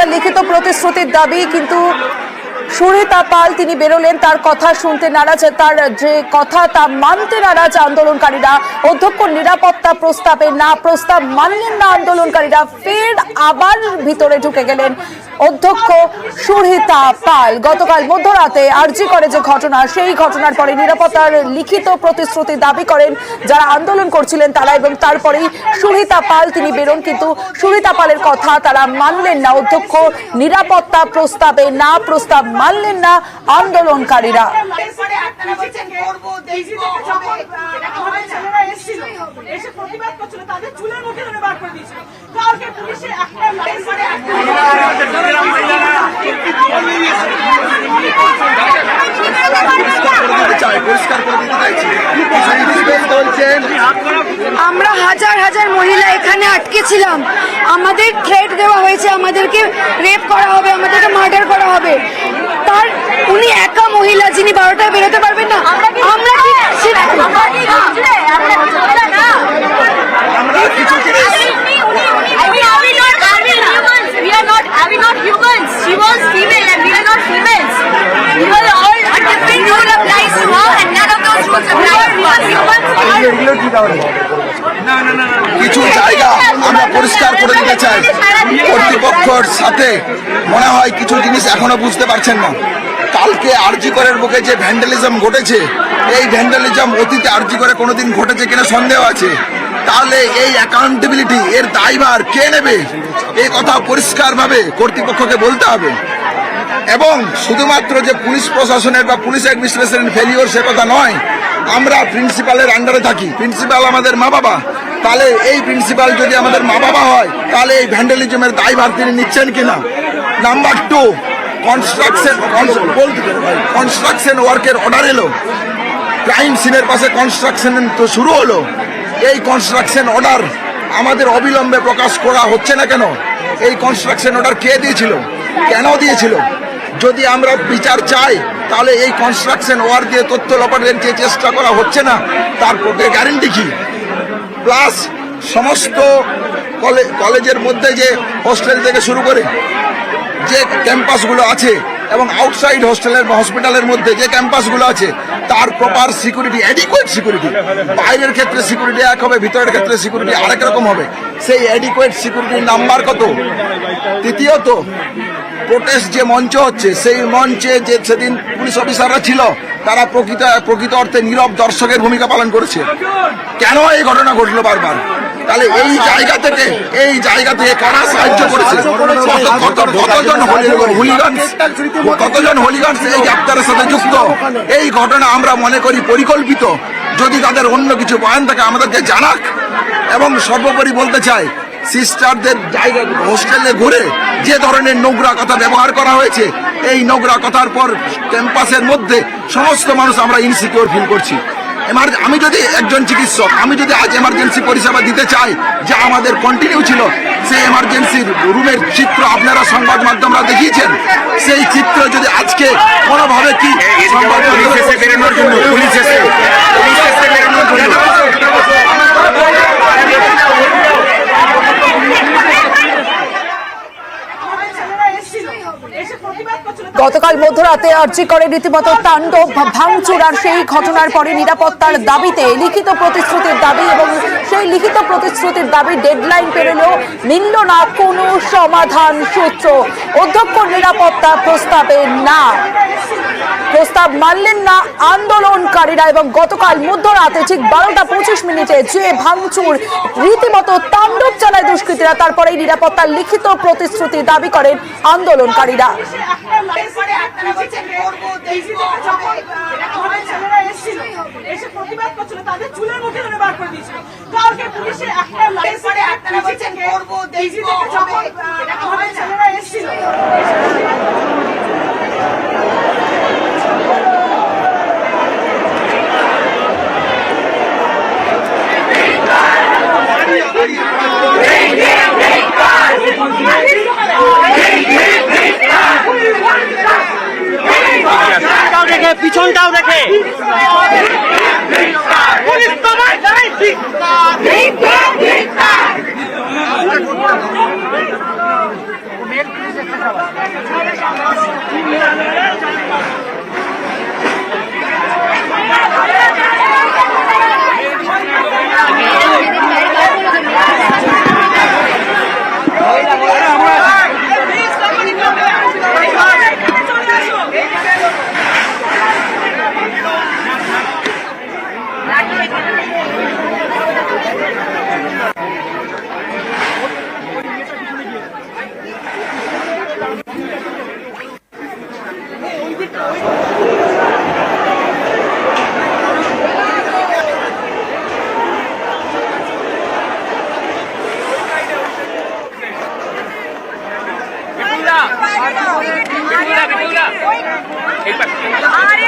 নিরাপত্তার লিখিত প্রতিশ্রুতির দাবি, কিন্তু সুরিতা পাল তিনি বেরোলেন, তার কথা শুনতে নারাজ, তার যে কথা তা মানতে নারাজ আন্দোলনকারীরা। অধ্যক্ষ নিরাপত্তা প্রস্তাবে না, প্রস্তাব মানলেন না আন্দোলনকারীরা, ফের আবার ভিতরে ঢুকে গেলেন অধ্যক্ষ সুরিতা পাল। গতকাল মধ্যরাতে আরজি করে যে ঘটনা, সেই ঘটনার পরে নিরাপত্তার লিখিত প্রতিশ্রুতি দাবি করেন যারা আন্দোলন করছিলেন তারা, এবং তারপরেই সুরিতা পাল তিনি বেরোন, কিন্তু সুরিতা পালের কথা তারা মানলেন না। অধ্যক্ষ নিরাপত্তা প্রস্তাবে না, প্রস্তাব মানলেন না আন্দোলনকারীরা। আমরা হাজার হাজার মহিলা এখানে আটকে ছিলাম, আমাদের থ্রেট দেওয়া হয়েছে, আমাদেরকে রেপ করা হবে, আমাদেরকে মার্ডার করা হবে। তার উনি একা মহিলা যিনি 12টায় বেরোতে পারবেন না। আমরা কিছু জায়গা আমরা পরিষ্কার করে দিতে চাই। কর্তৃপক্ষের সাথে মনে হয় কিছু জিনিস এখনো বুঝতে পারছেন না। কালকে আরজি করের বুকে যে ভ্যান্ডালিজম ঘটেছে, এই ভ্যান্ডালিজম অতীতে আরজি করে কোনোদিন ঘটেছে কিনা সন্দেহ আছে। তাহলে এই অ্যাকাউন্টেবিলিটি, এর দায়ভার কে নেবে, এই কথা পরিষ্কারভাবে কর্তৃপক্ষকে বলতে হবে। এবং শুধুমাত্র যে পুলিশ প্রশাসনের বা পুলিশ অ্যাডমিনিস্ট্রেশনের ফেলিওর সে কথা নয়, আমরা প্রিন্সিপালের আন্ডারে থাকি, প্রিন্সিপাল আমাদের মা বাবা। তাহলে এই প্রিন্সিপাল যদি আমাদের মা বাবা হয়, তাহলে এই ভ্যান্ডালিজমের দায়ভার তিনি নিচ্ছেন কিনা। নাম্বার 2, কনস্ট্রাকশন ওয়ার্কের অর্ডার এলো, ক্রাইম সিনের পাশে কনস্ট্রাকশন তো শুরু হলো। এই কনস্ট্রাকশন অর্ডার আমাদের অবিলম্বে প্রকাশ করা হচ্ছে না কেন? এই কনস্ট্রাকশন অর্ডার কে দিয়েছিল, কেন দিয়েছিল? যদি আমরা বিচার চাই, তাহলে এই কনস্ট্রাকশন ওয়ার্ক দিয়ে তথ্য লোপাটের যে চেষ্টা করা হচ্ছে না, তার গ্যারেন্টি কি? প্লাস সমস্ত কলেজের মধ্যে যে হোস্টেল থেকে শুরু করে যে ক্যাম্পাসগুলো আছে এবং আউটসাইড হোস্টেলের বা হসপিটালের মধ্যে যে ক্যাম্পাসগুলো আছে, তার প্রপার সিকিউরিটি, অ্যাডিকুয়েট সিকিউরিটি। বাইরের ক্ষেত্রে সিকিউরিটি এক হবে, ভিতরের ক্ষেত্রে সিকিউরিটি আরেক রকম হবে। সেই অ্যাডিকুয়েট সিকিউরিটির নাম্বার কত? তৃতীয়ত, প্রোটেস্ট যে মঞ্চ হচ্ছে, সেই মঞ্চে যে সেদিন পুলিশ অফিসাররা ছিল, তারা প্রকৃত অর্থে নীরব দর্শকের ভূমিকা পালন করেছে। কেন এই ঘটনা ঘটলো বারবার? তাহলে এই জায়গা থেকে কারা সাহায্য করেছে? কতজন হুলিগানস এই গ্রেপ্তারের সাথে যুক্ত? এই ঘটনা আমরা মনে করি পরিকল্পিত। যদি তাদের অন্য কিছু বয়ান থাকে আমাদেরকে জানাক। এবং সর্বোপরি বলতে চাই, সিস্টারদের জায়গা হোস্টেলে ঘুরে যে ধরনের নোংরা কথা ব্যবহার করা হয়েছে, এই নোংরা কথার পর ক্যাম্পাসের মধ্যে সমস্ত মানুষ আমরা ইনসিকিউর ফিল করছি। আমি যদি একজন চিকিৎসক, আমি যদি আজ এমার্জেন্সি পরিষেবা দিতে চাই, যা আমাদের কন্টিনিউ ছিল, সেই এমার্জেন্সি রুমের চিত্র আপনারা সংবাদ মাধ্যমরা দেখিয়েছেন। সেই চিত্র যদি আজকে কোনোভাবে কি সংবাদ বেরোনোর জন্য পুলিশ এসে গতকাল মধ্যরাতে আরজি করে রীতিমতো তাণ্ডব ভাঙচুর, আর সেই ঘটনার পরে নিরাপত্তার দাবিতে লিখিত প্রতিশ্রুতির দাবি, এবং সেই লিখিত প্রতিশ্রুতির দাবি ডেডলাইন পেরোলেও মিলল না কোনো সমাধান সূত্র। অধ্যক্ষ নিরাপত্তা প্রস্তাবে না, প্রস্তাব মানলেন না আন্দোলনকারীরা। এবং গতকাল মধ্যরাতে ঠিক 12:25 যে ভাঙচুর, রীতিমতো তাণ্ডব চালায় দুষ্কৃতীরা, তারপরেই নিরাপত্তার লিখিত প্রতিশ্রুতি দাবি করেন আন্দোলনকারীরা। পিছনটাও দেখে আরে